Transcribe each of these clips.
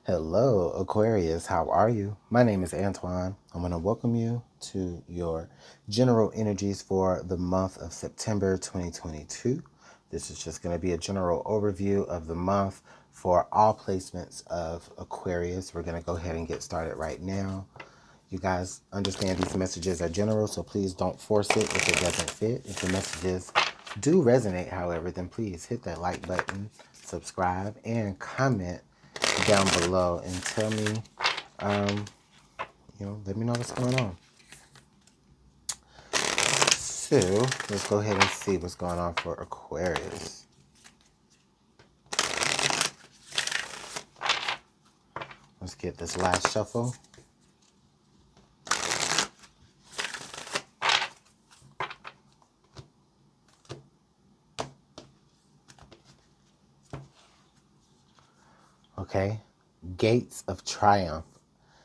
Hello, Aquarius. How are you? My name is Antoine. I'm going to welcome you to your general energies for the month of September 2022. This is just going to be a general overview of the month for all placements of Aquarius. We're going to go ahead and get started right now. You guys understand these messages are general, so please don't force it if it doesn't fit. If the messages do resonate, however, then please hit that like button, subscribe, and comment down below and tell me, let me know what's going on. So let's go ahead and see what's going on for Aquarius. Let's get this last shuffle. Okay. Gates of triumph.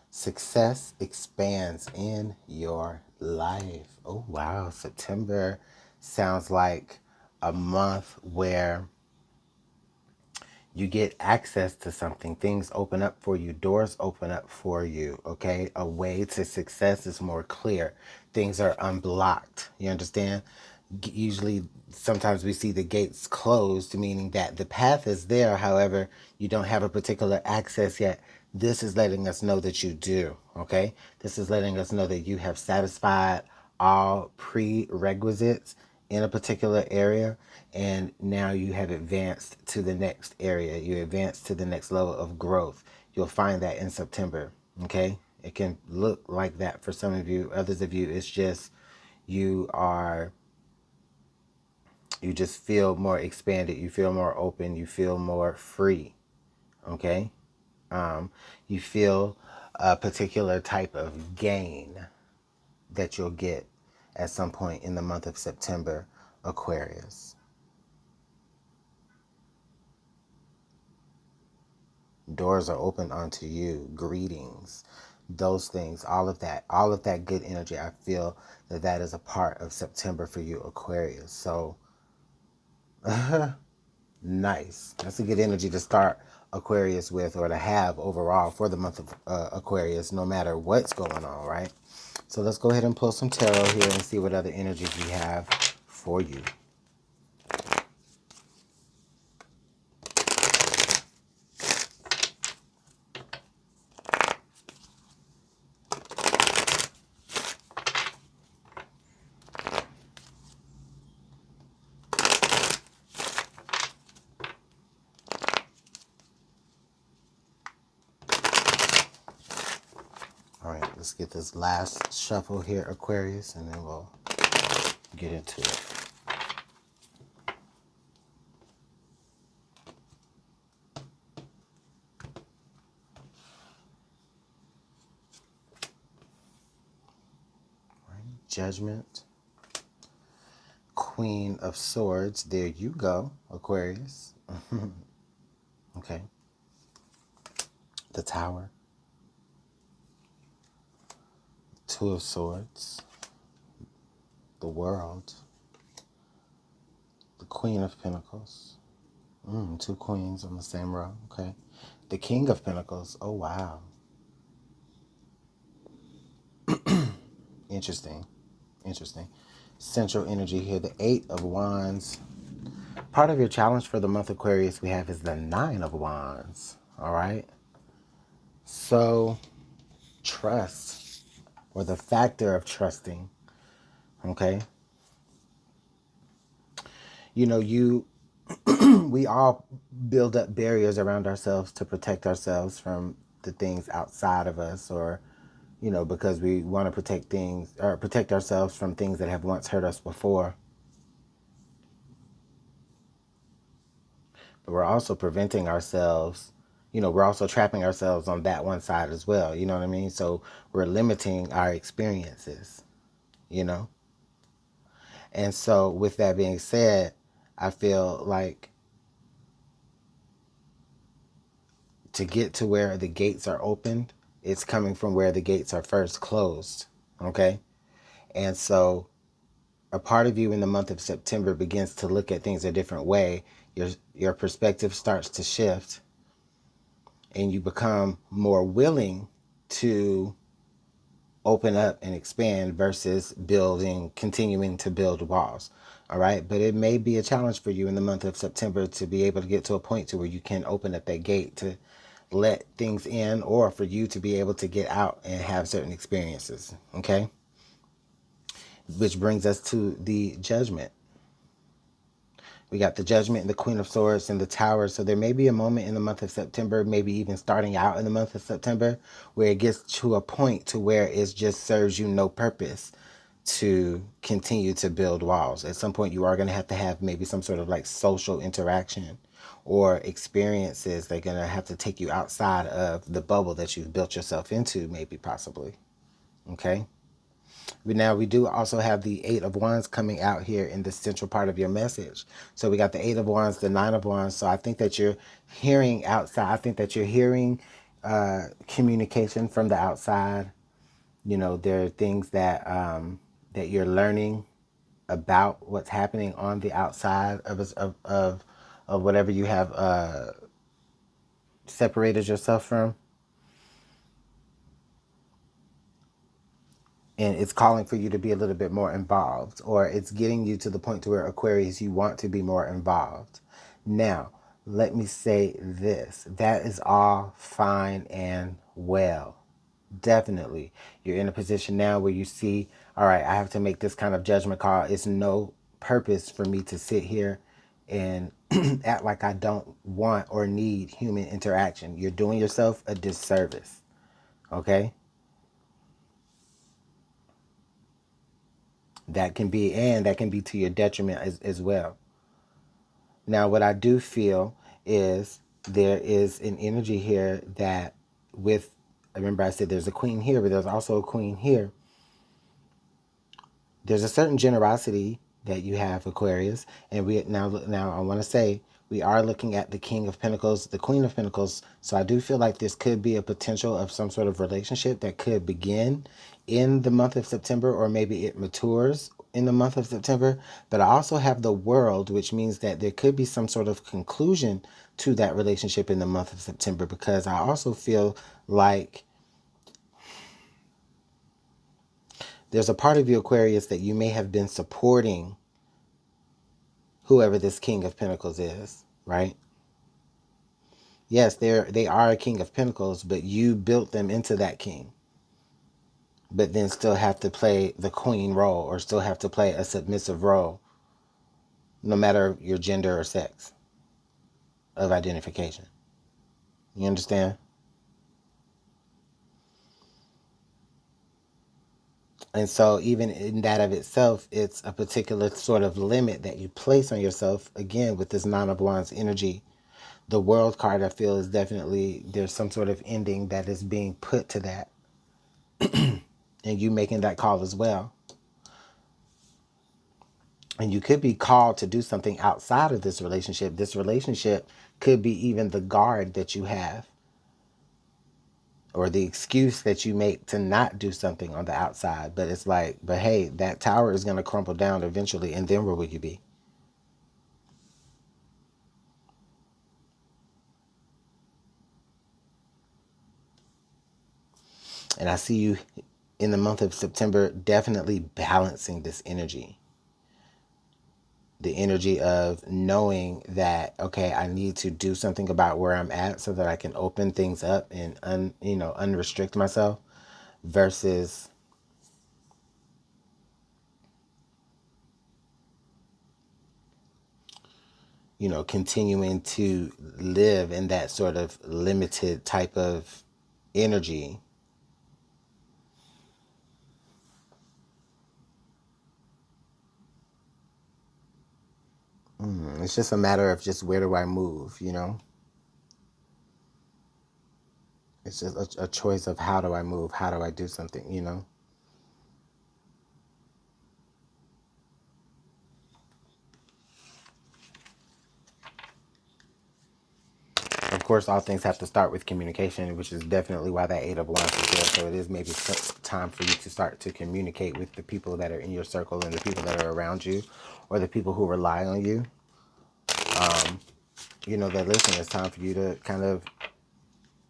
Success expands in your life. Oh, wow. September sounds like a month where you get access to something. Things open up for you. Doors open up for you. Okay. A way to success is more clear. Things are unblocked. You understand? Usually, sometimes we see the gates closed, meaning that the path is there. However, you don't have a particular access yet. This is letting us know that you do. Okay. This is letting us know that you have satisfied all prerequisites in a particular area, and now you have advanced to the next area. You advance to the next level of growth. You'll find that in September. Okay. It can look like that for some of you. Others of you, it's just you just feel more expanded. You feel more open. You feel more free. Okay. You feel a particular type of gain that you'll get at some point in the month of September, Aquarius. Doors are open unto you. Greetings. Those things, all of that good energy. I feel that is a part of September for you, Aquarius. So, nice. That's a good energy to start Aquarius with, or to have overall for the month of Aquarius, no matter what's going on, right? So let's go ahead and pull some tarot here and see what other energies we have for you. All right, let's get this last shuffle here, Aquarius, and then we'll get into it. All right, Judgment. Queen of Swords. There you go, Aquarius. Okay. The Tower. Two of Swords. The World. The Queen of Pentacles. Two queens on the same row. Okay. The King of Pentacles. Oh, wow. Interesting. Central energy here. The Eight of Wands. Part of your challenge for the month of Aquarius we have is the Nine of Wands. All right. So, trust, or the factor of trusting. Okay. We all build up barriers around ourselves to protect ourselves from the things outside of us, or, because we want to protect ourselves from things that have once hurt us before. But we're also preventing ourselves, we're also trapping ourselves on that one side as well. You know what I mean? So we're limiting our experiences, And so with that being said, I feel like to get to where the gates are opened, it's coming from where the gates are first closed. Okay. And so a part of you in the month of September begins to look at things a different way. Your perspective starts to shift. and you become more willing to open up and expand versus continuing to build walls. All right. But it may be a challenge for you in the month of September to be able to get to a point to where you can open up that gate to let things in, or for you to be able to get out and have certain experiences. Okay. Which brings us to the Judgment. We got the Judgment and the Queen of Swords and the Tower. So there may be a moment in the month of September, maybe even starting out in the month of September, where it gets to a point to where it just serves you no purpose to continue to build walls. At some point, you are going to have maybe some sort of like social interaction or experiences that are going to have to take you outside of the bubble that you've built yourself into, maybe possibly. Okay. But now we do also have the Eight of Wands coming out here in the central part of your message. So we got the Eight of Wands, the Nine of Wands. So I think that you're hearing outside. I think that you're hearing communication from the outside. You know, there are things that that you're learning about what's happening on the outside of whatever you have separated yourself from. And it's calling for you to be a little bit more involved, or it's getting you to the point to where, Aquarius, you want to be more involved. Now, let me say this. That is all fine and well. Definitely. You're in a position now where you see, all right, I have to make this kind of judgment call. It's no purpose for me to sit here and act like I don't want or need human interaction. You're doing yourself a disservice. Okay? That can be to your detriment as well. Now, what I do feel is there is an energy here that remember I said there's a queen here, but there's also a queen here. There's a certain generosity that you have, Aquarius, and now I want to say we are looking at the King of Pentacles, the Queen of Pentacles. So I do feel like this could be a potential of some sort of relationship that could begin in the month of September, or maybe it matures in the month of September. But I also have the World, which means that there could be some sort of conclusion to that relationship in the month of September, because I also feel like there's a part of you, Aquarius, that you may have been supporting whoever this King of Pentacles is, right? Yes, they are a King of Pentacles, but you built them into that king. But then still have to play the queen role, or still have to play a submissive role, no matter your gender or sex of identification. You understand? And so even in that of itself, it's a particular sort of limit that you place on yourself, again, with this Nine of Wands energy. The World card, I feel, is definitely, there's some sort of ending that is being put to that. And you making that call as well. And you could be called to do something outside of this relationship. This relationship could be even the guard that you have, or the excuse that you make to not do something on the outside. But it's like, but hey, that tower is going to crumble down eventually, and then where will you be? And I see you in the month of September definitely balancing this energy. The energy of knowing that, okay, I need to do something about where I'm at so that I can open things up and unrestrict myself, versus continuing to live in that sort of limited type of energy. It's just a matter of just where do I move, It's just a choice of how do I move, how do I do something. Of course, all things have to start with communication, which is definitely why that Eight of Wands is there. So it is maybe time for you to start to communicate with the people that are in your circle and the people that are around you, or the people who rely on you. That listen, it's time for you to kind of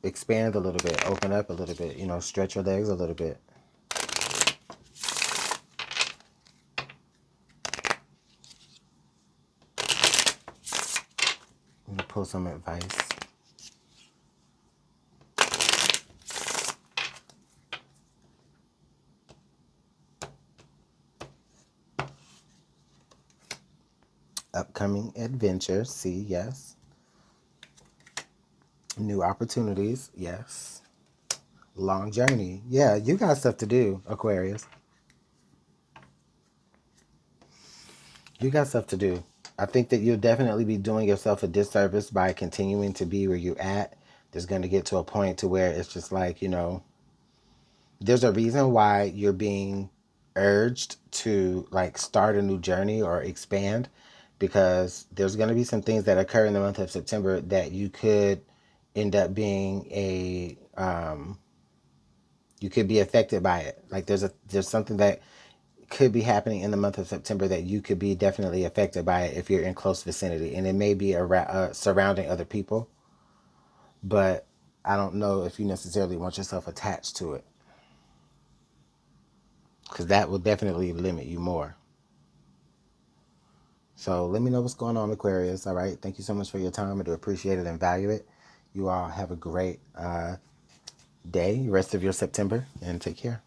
expand a little bit, open up a little bit, you know, stretch your legs a little bit. I'm gonna pull some advice. Upcoming adventures, see, yes. New opportunities, yes. Long journey. Yeah, you got stuff to do, Aquarius. You got stuff to do. I think that you'll definitely be doing yourself a disservice by continuing to be where you're at. There's going to get to a point to where it's just like, you know, there's a reason why you're being urged to like start a new journey or expand, because there's going to be some things that occur in the month of September that you could end up being you could be affected by it. Like there's something that could be happening in the month of September that you could be definitely affected by it if you're in close vicinity, and it may be surrounding other people, but I don't know if you necessarily want yourself attached to it, because that will definitely limit you more. So let me know what's going on, Aquarius. All right. Thank you so much for your time. I do appreciate it and value it. You all have a great day, rest of your September, and take care.